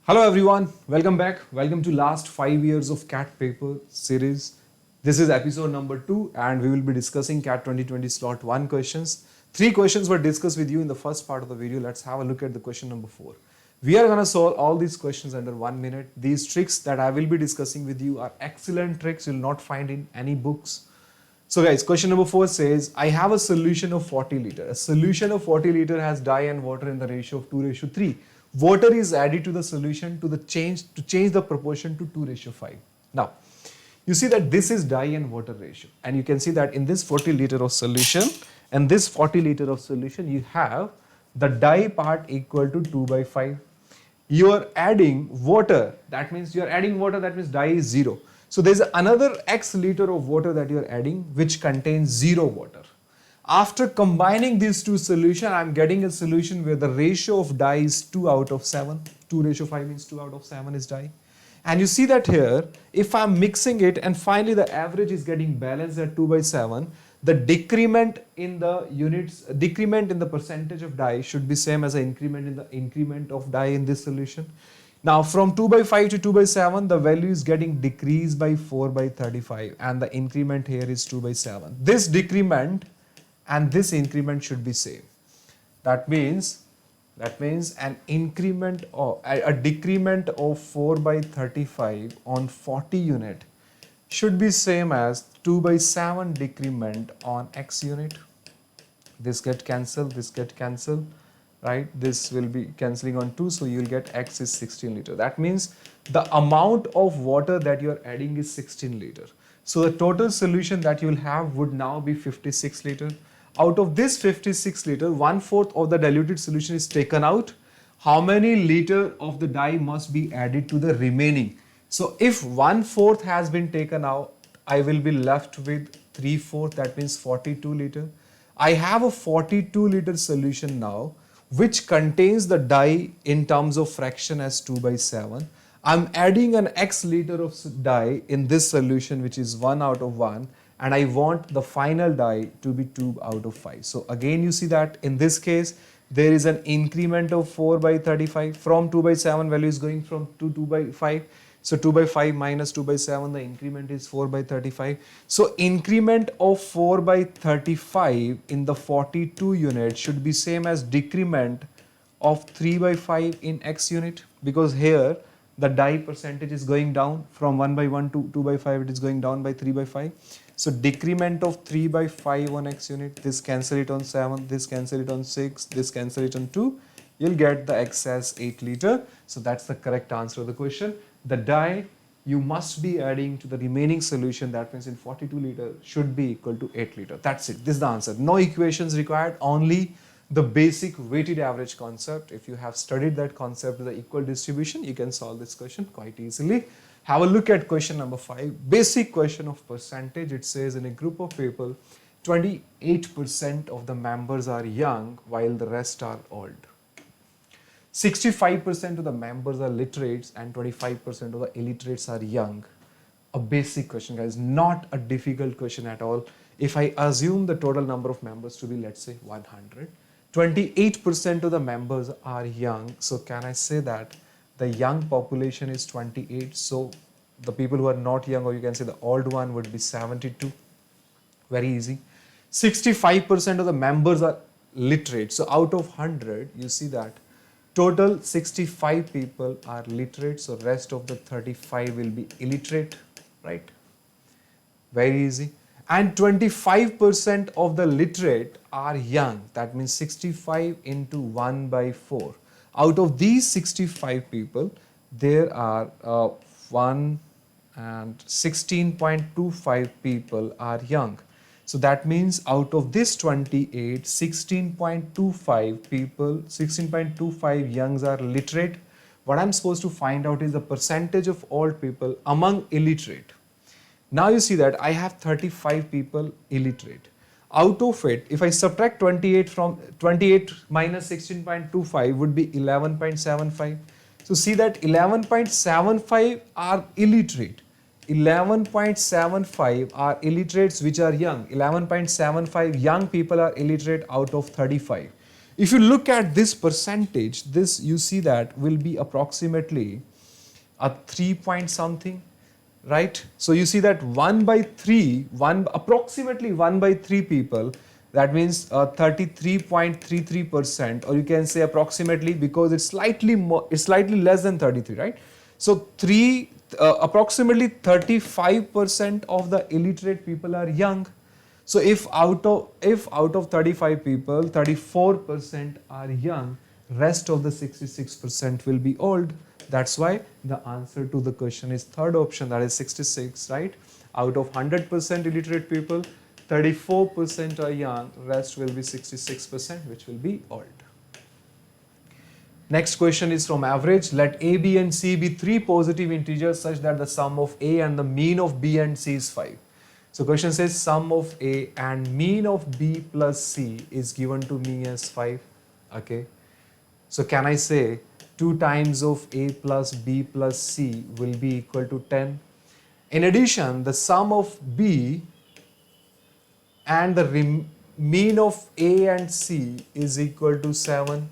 Hello everyone, welcome back. Welcome to last 5 years of CAT paper series. This is episode number 2 and we will be discussing CAT 2020 slot 1 questions. 3 questions were discussed with you in the first part of the video. Let's have a look at the question number 4. We are going to solve all these questions under 1 minute. These tricks that I will be discussing with you are excellent tricks you'll not find in any books. So guys, question number 4 says, I have a solution of 40 liter. A solution of 40 liter has dye and water in the ratio of 2:3. Water is added to the solution to change the proportion to 2:5. Now, you see that this is dye and water ratio. And you can see that in this 40 liter of solution and this 40 liter of solution, you have the dye part equal to 2/5. You are adding water. That means dye is 0. So there's another X liter of water that you're adding which contains 0 water. After combining these two solutions, I'm getting a solution where the ratio of dye is 2/7. 2:5 means 2/7 is dye. And you see that here, if I'm mixing it and finally the average is getting balanced at 2/7, the decrement in the percentage of dye should be same as the increment of dye in this solution. Now from 2/5 to 2/7, the value is getting decreased by 4/35 and the increment here is 2/7. This decrement and this increment should be same. That means a decrement of 4/35 on 40 unit should be same as 2/7 decrement on X unit. This get cancelled, right? This will be cancelling on 2, so you will get X is 16 liter. That means the amount of water that you are adding is 16 liter. So the total solution that you will have would now be 56 liter. Out of this 56 liter, 1/4 of the diluted solution is taken out. How many liter of the dye must be added to the remaining? So if 1/4 has been taken out, I will be left with 3/4, that means 42 liter. I have a 42 liter solution now, which contains the dye in terms of fraction as 2/7. I'm adding an X liter of dye in this solution, which is 1/1. And I want the final dye to be 2/5. So again, you see that in this case, there is an increment of 4/35 from 2/7 value is going from 2/5. So 2/5 minus 2/7, the increment is 4/35. So increment of 4/35 in the 42 unit should be same as decrement of 3/5 in X unit, because here the dye percentage is going down from 1/1 to 2/5, it is going down by 3/5. So decrement of 3/5 on X unit, this cancel it on 7, this cancel it on 6, this cancel it on 2, you'll get the X as 8 liter. So that's the correct answer of the question. The dye you must be adding to the remaining solution, that means in 42 liter, should be equal to 8 liter. That's it. This is the answer. No equations required, only the basic weighted average concept. If you have studied that concept with the equal distribution, you can solve this question quite easily. Have a look at question number 5. Basic question of percentage. It says in a group of people, 28% of the members are young while the rest are old. 65% of the members are literates and 25% of the illiterates are young. A basic question, guys, not a difficult question at all. If I assume the total number of members to be, let's say, 100, 28% of the members are young. So can I say that the young population is 28? So the people who are not young, or you can say the old one, would be 72. Very easy. 65% of the members are literate. So out of 100, you see that total 65 people are literate. So rest of the 35 will be illiterate, right? Very easy. And 25% of the literate are young. That means 65 into 1/4. Out of these 65 people, there are 16.25 people are young. So that means out of this 28, 16.25 youngs are literate. What I'm supposed to find out is the percentage of old people among illiterate. Now you see that I have 35 people illiterate. Out of it, if I subtract 28 from 28 minus 16.25 would be 11.75. So see that 11.75 are illiterate. 11.75 are illiterates which are young. 11.75 young people are illiterate out of 35. If you look at this percentage, this you see that will be approximately a 3 point something, right? So you see that 1 by 3, approximately 1 by 3 people, that means 33.33%, or you can say approximately, because it's slightly more, it's slightly less than 33, right? So approximately 35% of the illiterate people are young. So if out of 35 people, 34% are young, rest of the 66% will be old. That's why the answer to the question is third option, that is 66, right? Out of 100% illiterate people, 34% are young, rest will be 66%, which will be old. Next question is from average. Let A, B and C be three positive integers such that the sum of A and the mean of B and C is 5. So question says sum of A and mean of B plus C is given to me as 5. Okay. So can I say 2 times of A plus B plus C will be equal to 10. In addition, the sum of B and the mean of A and C is equal to 7.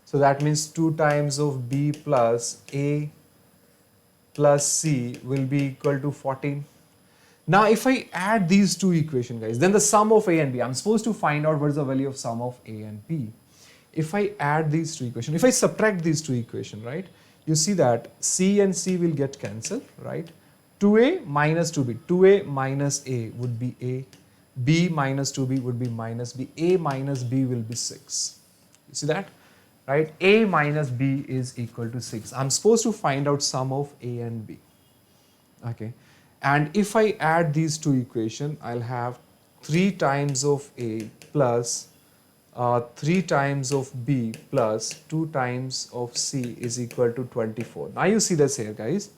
So that means 2 times of B plus A plus C will be equal to 14. Now, if I add these two equations, guys, then the sum of A and B, I'm supposed to find out what is the value of sum of A and B. If I add these two equations, if I subtract these two equations, right, you see that C and C will get cancelled, right? 2A minus 2B, 2A minus A would be A, B minus 2B would be minus B, A minus B will be 6. You see that? Right? A minus B is equal to 6. I'm supposed to find out sum of A and B. Okay. And if I add these two equations, I'll have 3 times of A plus 3 times of B plus 2 times of C is equal to 24. Now you see this here, guys.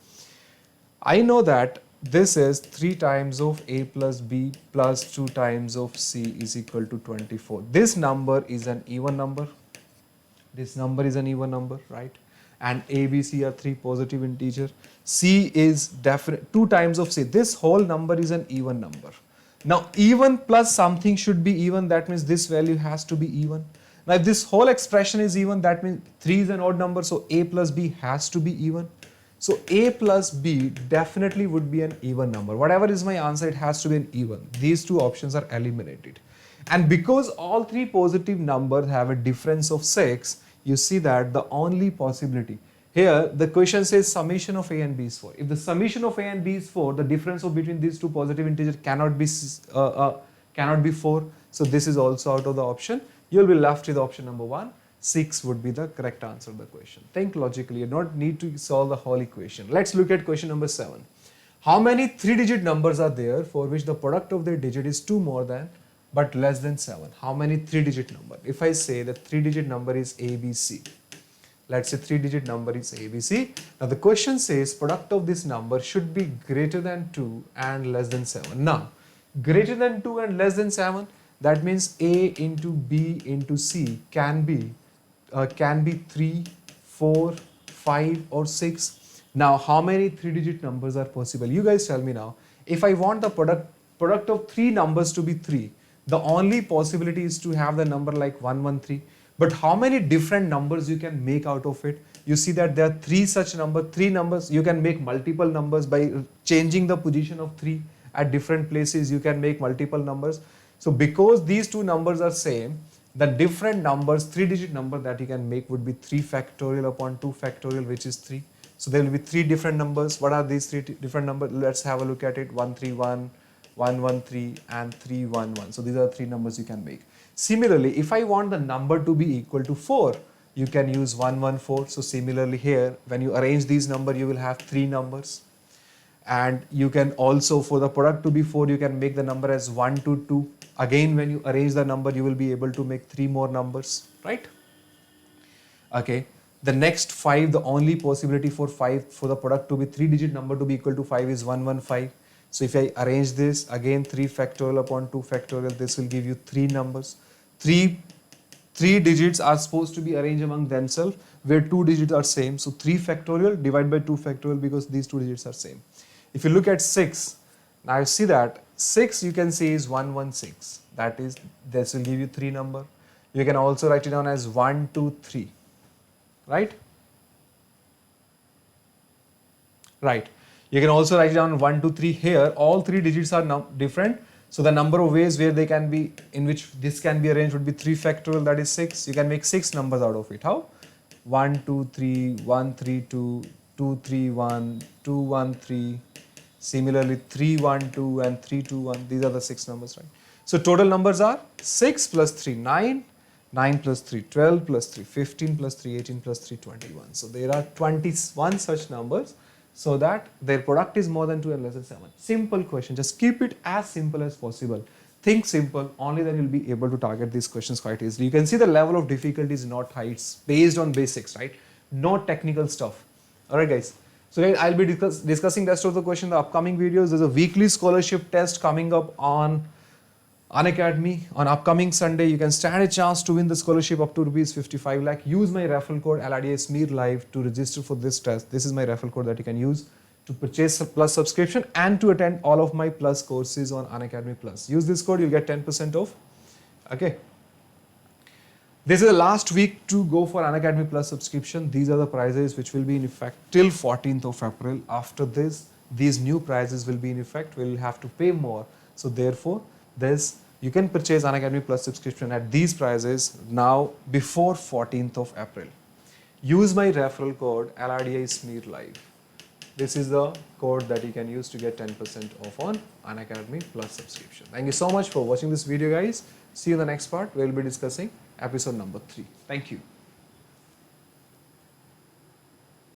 I know that this is 3 times of A plus B plus 2 times of C is equal to 24. This number is an even number. This number is an even number, right? And A, B, C are 3 positive integers. C is definite 2 times of C. This whole number is an even number. Now, even plus something should be even. That means this value has to be even. Now, if this whole expression is even, that means 3 is an odd number. So A plus B has to be even. So A plus B definitely would be an even number. Whatever is my answer, it has to be an even. These two options are eliminated. And because all 3 positive numbers have a difference of 6, you see that the only possibility here, the question says summation of A and B is 4. If the summation of A and B is 4, the difference between these two positive integers cannot be 4. So this is also out of the option. You will be left with option number 1. 6 would be the correct answer to the question. Think logically. You don't need to solve the whole equation. Let's look at question number 7. How many 3-digit numbers are there for which the product of their digit is 2 more than but less than 7? How many 3-digit number? If I say the 3-digit number is ABC, let's say 3-digit number is ABC. Now the question says product of this number should be greater than 2 and less than 7. Now, greater than 2 and less than 7, that means A into B into C can be 3, 4, 5 or 6. Now, how many 3-digit numbers are possible? You guys tell me now. If I want the product of 3 numbers to be 3, the only possibility is to have the number like 113. But how many different numbers you can make out of it? You see that there are 3 such numbers, 3 numbers. You can make multiple numbers by changing the position of 3 at different places. You can make multiple numbers. So because these two numbers are same, the different numbers, 3-digit number that you can make would be 3 factorial upon 2 factorial, which is 3. So there will be 3 different numbers. What are these 3 different numbers? Let's have a look at it. 131, 113 and 311. So these are 3 numbers you can make. Similarly, if I want the number to be equal to 4, you can use 114. So similarly here, when you arrange these numbers, you will have 3 numbers. And you can also, for the product to be 4, you can make the number as 1 to 2. Again, when you arrange the number, you will be able to make 3 more numbers, right? Okay. The next 5, the only possibility for the product to be 3-digit number to be equal to 5 is 115. So if I arrange this, again 3 factorial upon 2 factorial, this will give you 3 numbers. 3 digits are supposed to be arranged among themselves, where 2 digits are same. So 3 factorial divided by 2 factorial, because these 2 digits are same. If you look at 6, now you see that 6 you can say is 116. That is, this will give you 3 number. You can also write it down as 1, 2, 3, right? Right. You can also write it down 1, 2, 3 here. All three digits are different. So the number of ways where they can be, in which this can be arranged would be 3 factorial, that is 6. You can make 6 numbers out of it. How? 1, 2, 3, 1, 3, 2, 2, 3, 1, 2, 1, 3. Similarly, 3, 1, 2 and 3, 2, 1. These are the 6 numbers, right? So total numbers are 6 plus 3, 9. 9 plus 3, 12 plus 3, 15 plus 3, 18 plus 3, 21. So there are 21 such numbers, so that their product is more than 2 and less than 7. Simple question. Just keep it as simple as possible. Think simple, only then you'll be able to target these questions quite easily. You can see the level of difficulty is not high. It's based on basics, right? Not technical stuff. Alright guys. So guys, I'll be discussing rest of the question in the upcoming videos. There's a weekly scholarship test coming up on Unacademy on upcoming Sunday. You can stand a chance to win the scholarship up to rupees 55 lakh. Use my referral code LRDI Smear Live to register for this test. This is my referral code that you can use to purchase a Plus subscription and to attend all of my Plus courses on Unacademy Plus. Use this code, you'll get 10% off. Okay. This is the last week to go for Unacademy Plus subscription. These are the prices which will be in effect till 14th of April. After this, these new prices will be in effect. We'll have to pay more. So therefore, you can purchase Unacademy Plus subscription at these prices now before 14th of April. Use my referral code LRDI Smear Live. This is the code that you can use to get 10% off on Unacademy Plus subscription. Thank you so much for watching this video, guys. See you in the next part. We'll be discussing episode number 3. Thank you.